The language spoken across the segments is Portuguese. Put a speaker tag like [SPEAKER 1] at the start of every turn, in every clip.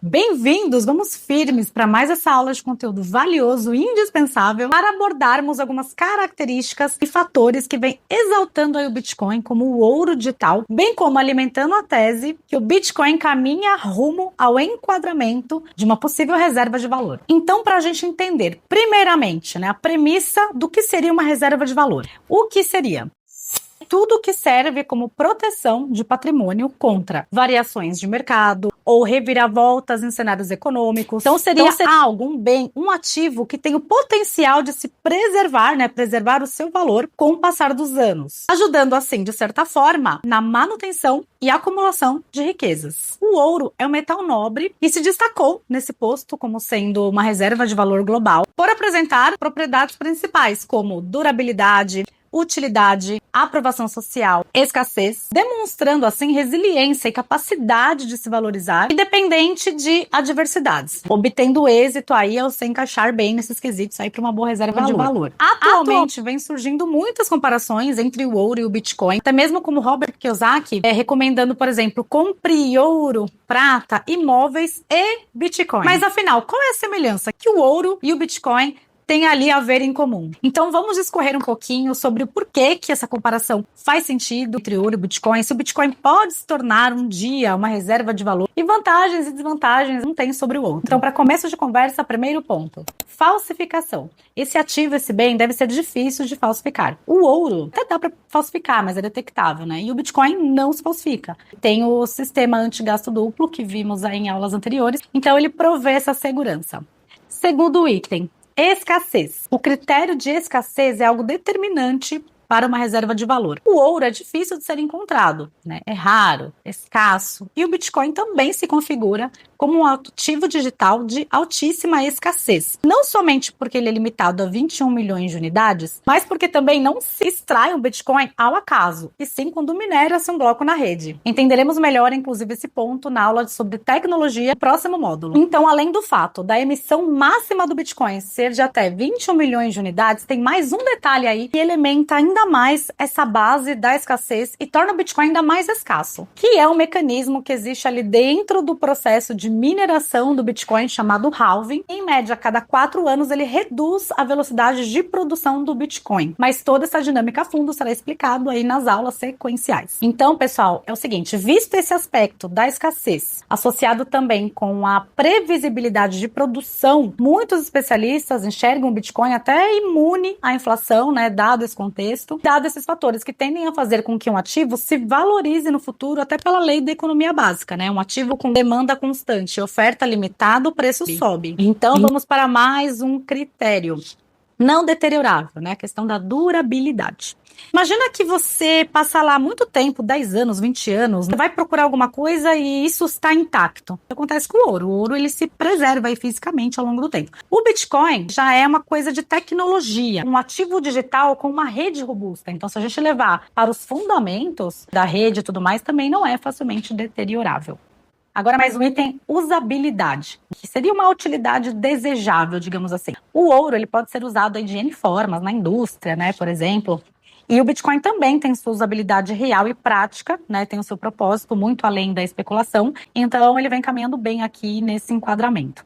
[SPEAKER 1] Bem-vindos, vamos firmes para mais essa aula de conteúdo valioso e indispensável para abordarmos algumas características e fatores que vêm exaltando aí o Bitcoin como o ouro digital, bem como alimentando a tese que o Bitcoin caminha rumo ao enquadramento de uma possível reserva de valor. Então, para a gente entender, primeiramente, a premissa do que seria uma reserva de valor. O que seria? Tudo que serve como proteção de patrimônio contra variações de mercado ou reviravoltas em cenários econômicos. Então seria algo, um bem, um ativo que tem o potencial de se preservar, preservar o seu valor com o passar dos anos, ajudando assim, de certa forma, na manutenção e acumulação de riquezas. O ouro é um metal nobre e se destacou nesse posto como sendo uma reserva de valor global por apresentar propriedades principais como durabilidade, utilidade, aprovação social, escassez, demonstrando assim resiliência e capacidade de se valorizar, independente de adversidades, obtendo êxito aí ao se encaixar bem nesses quesitos aí para uma boa reserva de valor. Atualmente vem surgindo muitas comparações entre o ouro e o Bitcoin, até mesmo como Robert Kiyosaki recomendando, por exemplo, compre ouro, prata, imóveis e Bitcoin. Mas afinal, qual é a semelhança que o ouro e o Bitcoin tem ali a ver em comum? Então vamos discorrer um pouquinho sobre o porquê que essa comparação faz sentido entre ouro e Bitcoin, se o Bitcoin pode se tornar um dia uma reserva de valor e vantagens e desvantagens um tem sobre o outro. Então, para começo de conversa, primeiro ponto: falsificação. Esse ativo, esse bem, deve ser difícil de falsificar. O ouro até dá para falsificar, mas é detectável, E o Bitcoin não se falsifica. Tem o sistema anti-gasto duplo que vimos aí em aulas anteriores, então ele provê essa segurança. Segundo item: escassez. O critério de escassez é algo determinante para uma reserva de valor. O ouro é difícil de ser encontrado, É raro, escasso. E o Bitcoin também se configura como um ativo digital de altíssima escassez. Não somente porque ele é limitado a 21 milhões de unidades, mas porque também não se extrai um Bitcoin ao acaso, e sim quando minera-se um bloco na rede. Entenderemos melhor, inclusive, esse ponto na aula sobre tecnologia, próximo módulo. Então, além do fato da emissão máxima do Bitcoin ser de até 21 milhões de unidades, tem mais um detalhe aí que elementa ainda mais essa base da escassez e torna o Bitcoin ainda mais escasso, que é um mecanismo que existe ali dentro do processo de mineração do Bitcoin chamado halving. Em média, a cada 4 anos ele reduz a velocidade de produção do Bitcoin, mas toda essa dinâmica a fundo será explicado aí nas aulas sequenciais. Então, pessoal, é o seguinte: visto esse aspecto da escassez, associado também com a previsibilidade de produção, muitos especialistas enxergam o Bitcoin até imune à inflação, dado esse contexto, dado esses fatores que tendem a fazer com que um ativo se valorize no futuro, até pela lei da economia básica, Um ativo com demanda constante, oferta limitada, o preço sobe. Então, vamos para mais um critério não deteriorável, A questão da durabilidade. Imagina que você passa lá muito tempo, 10 anos, 20 anos, vai procurar alguma coisa e isso está intacto. Acontece com o ouro. O ouro, ele se preserva aí fisicamente ao longo do tempo. O Bitcoin já é uma coisa de tecnologia, um ativo digital com uma rede robusta. Então, se a gente levar para os fundamentos da rede e tudo mais, também não é facilmente deteriorável. Agora, mais um item: usabilidade, que seria uma utilidade desejável, digamos assim. O ouro, ele pode ser usado aí de N formas, na indústria, por exemplo. E o Bitcoin também tem sua usabilidade real e prática, tem o seu propósito muito além da especulação. Então, ele vem caminhando bem aqui nesse enquadramento.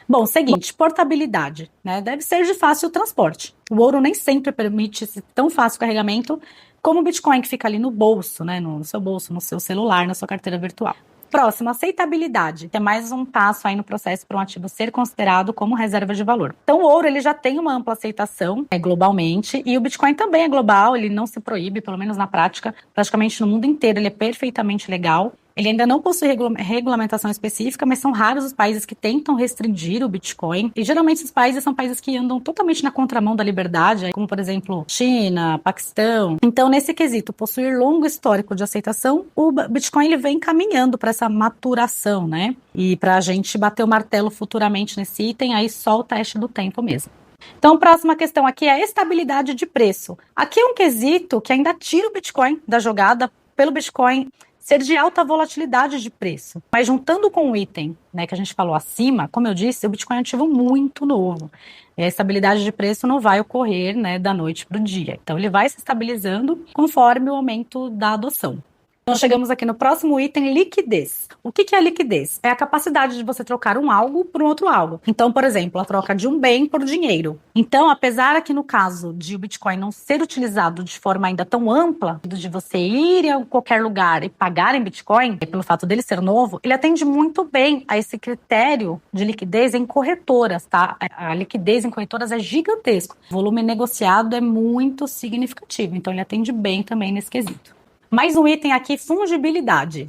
[SPEAKER 1] Bom, seguinte: portabilidade, Deve ser de fácil transporte. O ouro nem sempre permite esse tão fácil carregamento como o Bitcoin, que fica ali no bolso, no seu bolso, no seu celular, na sua carteira virtual. Próximo: aceitabilidade, que é mais um passo aí no processo para um ativo ser considerado como reserva de valor. Então, o ouro, ele já tem uma ampla aceitação globalmente, e o Bitcoin também é global, ele não se proíbe, pelo menos na prática, praticamente no mundo inteiro ele é perfeitamente legal. Ele ainda não possui regulamentação específica, mas são raros os países que tentam restringir o Bitcoin. E geralmente esses países são países que andam totalmente na contramão da liberdade, como por exemplo China, Paquistão. Então, nesse quesito, possuir longo histórico de aceitação, o Bitcoin ele vem caminhando para essa maturação, E para a gente bater o martelo futuramente nesse item, aí só o teste do tempo mesmo. Então, a próxima questão aqui é a estabilidade de preço. Aqui é um quesito que ainda tira o Bitcoin da jogada, pelo Bitcoin ser de alta volatilidade de preço. Mas juntando com o item, que a gente falou acima, como eu disse, o Bitcoin é um ativo muito novo. E a estabilidade de preço não vai ocorrer, da noite para o dia. Então, ele vai se estabilizando conforme o aumento da adoção. Então chegamos aqui no próximo item, liquidez. O que é liquidez? É a capacidade de você trocar um algo por um outro algo. Então, por exemplo, a troca de um bem por dinheiro. Então, apesar que no caso de o Bitcoin não ser utilizado de forma ainda tão ampla, de você ir a qualquer lugar e pagar em Bitcoin, pelo fato dele ser novo, ele atende muito bem a esse critério de liquidez em corretoras, tá? A liquidez em corretoras é gigantesco. O volume negociado é muito significativo, então ele atende bem também nesse quesito. Mais um item aqui, fungibilidade.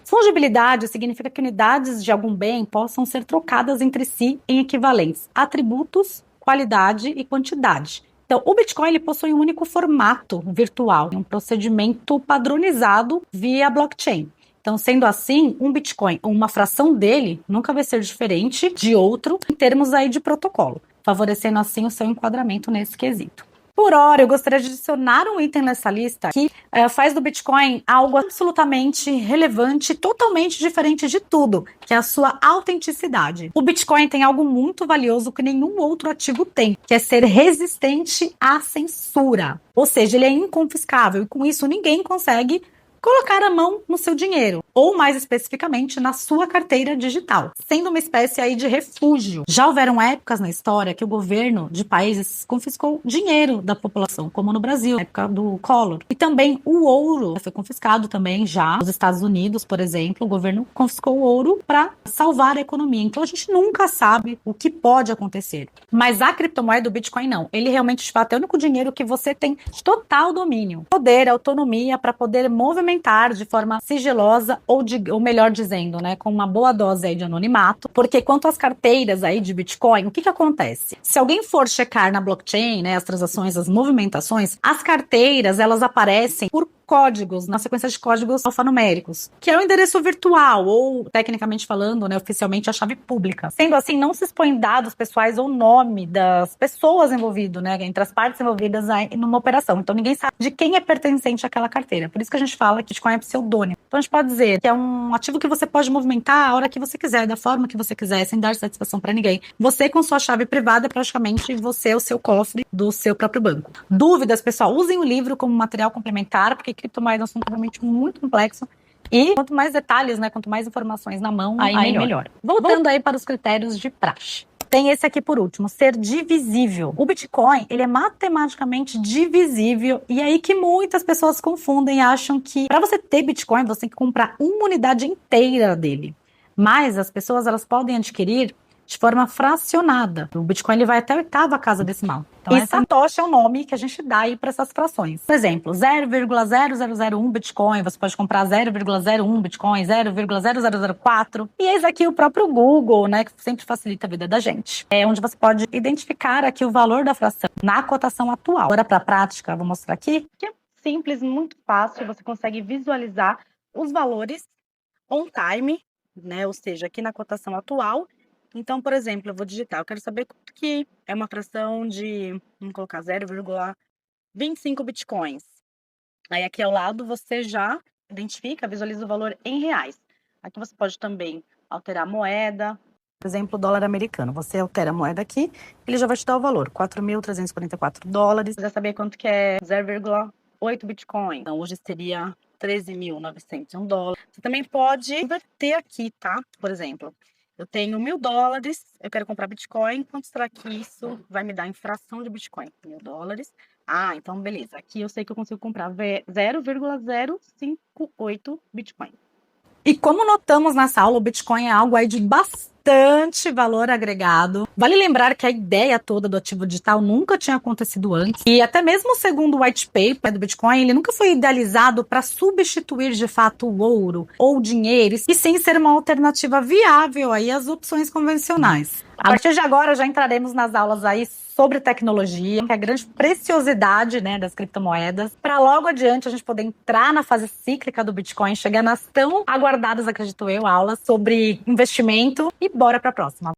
[SPEAKER 1] Fungibilidade significa que unidades de algum bem possam ser trocadas entre si em equivalentes atributos, qualidade e quantidade. Então, o Bitcoin ele possui um único formato virtual, um procedimento padronizado via blockchain. Então, sendo assim, um Bitcoin ou uma fração dele nunca vai ser diferente de outro em termos aí de protocolo, favorecendo assim o seu enquadramento nesse quesito. Por hora, eu gostaria de adicionar um item nessa lista que faz do Bitcoin algo absolutamente relevante, totalmente diferente de tudo, que é a sua autenticidade. O Bitcoin tem algo muito valioso que nenhum outro ativo tem, que é ser resistente à censura. Ou seja, ele é inconfiscável e com isso ninguém consegue colocar a mão no seu dinheiro, ou mais especificamente na sua carteira digital, sendo uma espécie aí de refúgio. Já houveram épocas na história que o governo de países confiscou dinheiro da população, como no Brasil, na época do Collor. E também o ouro foi confiscado também já. Nos Estados Unidos, por exemplo, o governo confiscou o ouro para salvar a economia. Então a gente nunca sabe o que pode acontecer. Mas a criptomoeda do Bitcoin não. Ele realmente, de fato, é o único dinheiro que você tem total domínio, poder, autonomia para poder movimentar de forma sigilosa ou melhor dizendo, né, com uma boa dose aí de anonimato, porque quanto às carteiras aí de Bitcoin, o que acontece? Se alguém for checar na blockchain, né, as transações, as movimentações, as carteiras, elas aparecem por códigos, na sequência de códigos alfanuméricos, que é o endereço virtual, ou, tecnicamente falando, né, oficialmente, a chave pública. Sendo assim, não se expõem dados pessoais ou nome das pessoas envolvidas, né, entre as partes envolvidas numa operação. Então, ninguém sabe de quem é pertencente àquela carteira. Por isso que a gente fala que Bitcoin é pseudônimo. Então, a gente pode dizer que é um ativo que você pode movimentar a hora que você quiser, da forma que você quiser, sem dar satisfação para ninguém. Você, com sua chave privada, praticamente você é o seu cofre do seu próprio banco. Dúvidas, pessoal? Usem o livro como material complementar, porque criptomoedas é um assunto realmente muito complexo. E quanto mais detalhes, né, quanto mais informações na mão, aí melhor. Voltando aí para os critérios de praxe. Tem esse aqui por último, ser divisível. O Bitcoin, ele é matematicamente divisível e é aí que muitas pessoas confundem e acham que para você ter Bitcoin, você tem que comprar uma unidade inteira dele. Mas as pessoas, elas podem adquirir de forma fracionada. O Bitcoin ele vai até a oitava casa decimal. Então, e Satoshi é o nome que a gente dá aí para essas frações. Por exemplo, 0,0001 Bitcoin, você pode comprar 0,01 Bitcoin, 0,0004. E eis aqui o próprio Google, né, que sempre facilita a vida da gente. É onde você pode identificar aqui o valor da fração na cotação atual. Agora, para a prática, vou mostrar aqui, que é simples, muito fácil. Você consegue visualizar os valores on time, né, ou seja, aqui na cotação atual. Então, por exemplo, eu vou digitar, eu quero saber quanto que é uma fração de, vamos colocar 0,25 bitcoins. Aí aqui ao lado você já identifica, visualiza o valor em reais. Aqui você pode também alterar a moeda, por exemplo, o dólar americano. Você altera a moeda aqui, ele já vai te dar o valor, 4.344 dólares. Você vai saber quanto que é 0,8 bitcoin. Então, hoje seria 13.901 dólares. Você também pode inverter aqui, tá? Por exemplo, eu tenho 1.000 dólares, eu quero comprar Bitcoin, quanto será que isso vai me dar em fração de Bitcoin? 1.000 dólares. Ah, então beleza. Aqui eu sei que eu consigo comprar 0,058 Bitcoin. E como notamos nessa aula, o Bitcoin é algo aí de bastante valor agregado. Vale lembrar que a ideia toda do ativo digital nunca tinha acontecido antes. E até mesmo segundo o white paper do Bitcoin, ele nunca foi idealizado para substituir de fato o ouro ou o dinheiro, e sim ser uma alternativa viável aí às opções convencionais. A partir de agora já entraremos nas aulas aí sobre tecnologia, que é a grande preciosidade, né, das criptomoedas, para logo adiante a gente poder entrar na fase cíclica do Bitcoin, chegar nas tão aguardadas, acredito eu, aulas sobre investimento, e bora para a próxima.